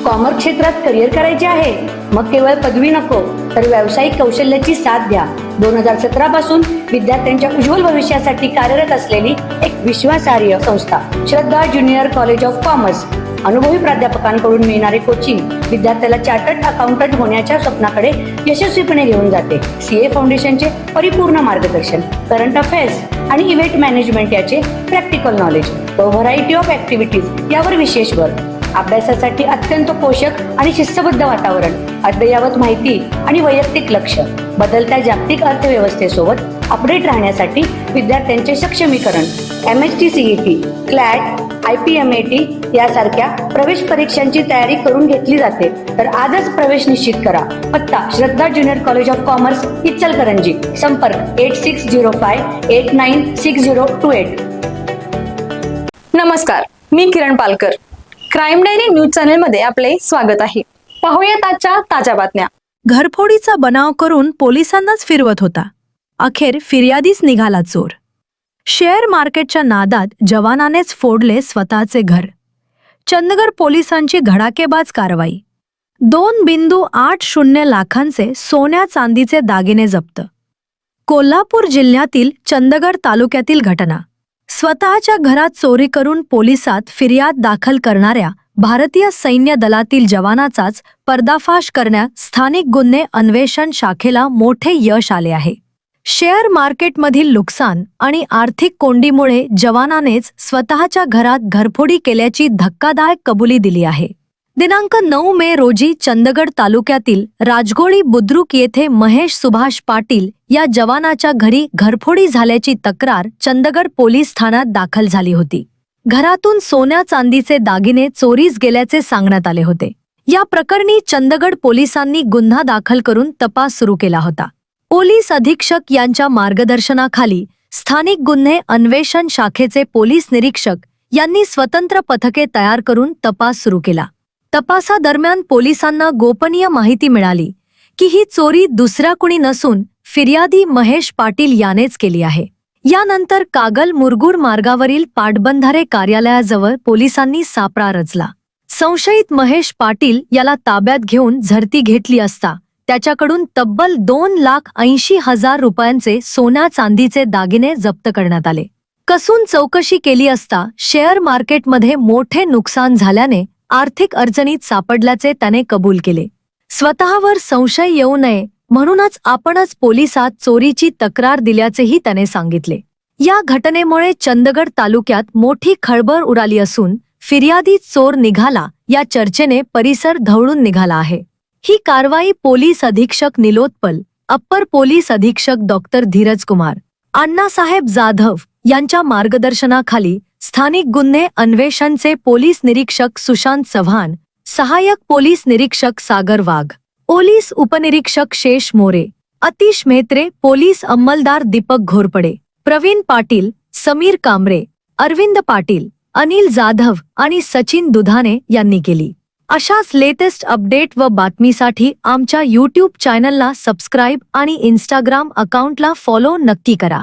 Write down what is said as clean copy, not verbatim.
Commerce क्षेत्रात career करायचे आहे? मग केवळ पदवी नको तर व्यावसायिक कौशल्याची साथ द्या. 2017 पासून विद्यार्थ्यांच्या उज्ज्वल भविष्यासाठी कार्यरत असलेली एक विश्वासार्ह संस्था श्रद्धा ज्युनियर कॉलेज ऑफ कॉमर्स. अनुभवी प्राध्यापकांकडून मिळणारे कोचिंग विद्यार्थ्याला चार्टर्ड अकाउंटंट होण्याच्या स्वप्नाकडे यशस्वीपणे घेऊन जाते. सीए फाउंडेशनचे परिपूर्ण मार्गदर्शन, करंट अफेअर्स आणि इव्हेंट मॅनेजमेंट याचे प्रॅक्टिकल नॉलेज व व्हरायटी ऑफ ऍक्टिव्हिटीज यावर विशेष भर. अभ्यासासाठी अत्यंत पोषक आणि शिस्तबद्ध वातावरण, अद्ययावत माहिती आणि वैयक्तिक लक्ष. बदलत्या जागतिक अर्थव्यवस्थेसोबत अपडेट राहण्यासाठी विद्यार्थ्यांचे सक्षमीकरण. MHT CET, CLAT, IPMAT यासारख्या प्रवेश परीक्षांची तयारी करून घेतली जाते. तर आजच प्रवेश निश्चित करा. पत्ता Shraddha junior college of commerce, Ichalkaranji. संपर्क 8605896028. नमस्कार, मी Kiran Palkar. Crime diary news channel मध्ये आपले स्वागत आहे. पाहूयात आजच्या ताज्या बातम्या. घरफोडीचा बनाव करून पोलिसांनाच फिरवत होता. अखेर फिर्यादीच निघाला चोर. शेअर मार्केटच्या नादात जवानानेच फोडले स्वतःचे घर. चंदगड पोलिसांची धडाकेबाज कारवाई. 2.80 लाखांचे सोन्या चांदीचे दागिने जप्त. कोल्हापूर जिल्ह्यातील चंदगड तालुक्यातील घटना. स्वतःच्या घरात चोरी करून पोलिसात फिर्याद दाखल करणाऱ्या भारतीय सैन्य दलातील जवानाचाच पर्दाफाश करण्यात स्थानिक गुन्हे अन्वेषण शाखेला मोठे यश आले आहे. शेअर मार्केटमधील नुकसान आणि आर्थिक कोंडीमुळे जवानानेच स्वतःच्या घरात घरफोडी केल्याची धक्कादायक कबुली दिली आहे. दिनांक 9 मे रोजी चंदगड तालुक्यातील राजगोळी बुद्रुक येथे महेश सुभाष पाटील या जवानाच्या घरी घरफोडी झाल्याची तक्रार चंदगड पोलीस ठाण्यात दाखल झाली होती. घरातून सोन्या चांदीचे दागिने चोरीस गेल्याचे सांगण्यात आले होते. या प्रकरणी चंदगड पोलिसांनी गुन्हा दाखल करून तपास सुरू केला होता. पोलीस अधीक्षक यांच्या मार्गदर्शनाखाली स्थानिक गुन्हे अन्वेषण शाखेचे पोलीस निरीक्षक यांनी स्वतंत्र पथके तयार करून तपास सुरू केला. तपासादरम्यान पोलिसांना गोपनीय माहिती मिळाली की ही चोरी दुसऱ्या कुणी नसून फिर्यादी महेश पाटील यानेच केली आहे. यानंतर कागल मुरगुड मार्गावरील पाटबंधारे कार्यालयाजवळ पोलिसांनी सापळा रचला. संशयित महेश पाटील याला ताब्यात घेऊन झडती घेतली असता त्याच्याकडून तब्बल 2,80,000 रुपयांचे सोन्या चांदीचे दागिने जप्त करण्यात आले. कसून चौकशी केली असता शेअर मार्केटमध्ये मोठे नुकसान झाल्याने आर्थिक अडचणीत सापडल्याचे त्याने कबूल केले. स्वतःवर संशय येऊ नये म्हणूनच आपणच पोलिसात चोरीची तक्रार दिल्याचेही त्याने सांगितले. या घटनेमुळे चंदगड तालुक्यात मोठी खळबळ उडाली असून फिर्यादी चोर निघाला या चर्चेने परिसर धवळून निघाला आहे. ही कारवाई पोलीस अधीक्षक निलोत्पल, अप्पर पोलीस अधीक्षक डॉक्टर धीरज कुमार, अण्णासाहेब जाधव यांच्या मार्गदर्शनाखाली स्थानिक गुन्हे अन्वेषणचे पोलीस निरीक्षक सुशांत चव्हाण, सहाय्यक पोलीस निरीक्षक सागर वाघ, पोलीस उपनिरीक्षक शेष मोरे, अतिश मेहत्रे, पोलीस अंमलदार दीपक घोरपडे, प्रवीण पाटील, समीर कांबरे, अरविंद पाटील, अनिल जाधव आणि सचिन दुधाने यांनी केली. अशाच लेटेस्ट अपडेट व बातमीसाठी आमच्या YouTube चॅनलला सबस्क्राईब आणि Instagram अकाउंटला फॉलो नक्की करा.